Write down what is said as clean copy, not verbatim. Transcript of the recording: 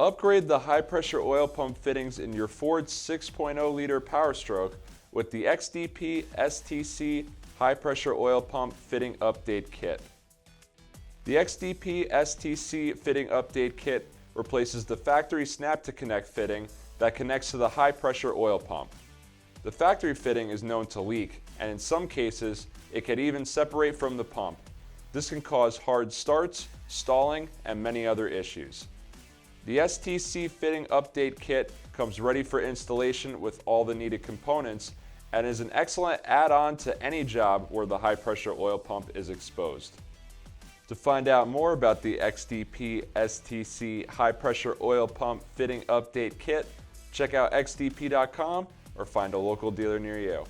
Upgrade the high-pressure oil pump fittings in your Ford 6.0-liter Powerstroke with the XDP STC high-pressure oil pump fitting update kit. The XDP STC fitting update kit replaces the factory snap-to-connect fitting that connects to the high-pressure oil pump. The factory fitting is known to leak, and in some cases, it can even separate from the pump. This can cause hard starts, stalling, and many other issues. The STC fitting update kit comes ready for installation with all the needed components and is an excellent add-on to any job where the high-pressure oil pump is exposed. To find out more about the XDP STC high-pressure oil pump fitting update kit, check out xdp.com or find a local dealer near you.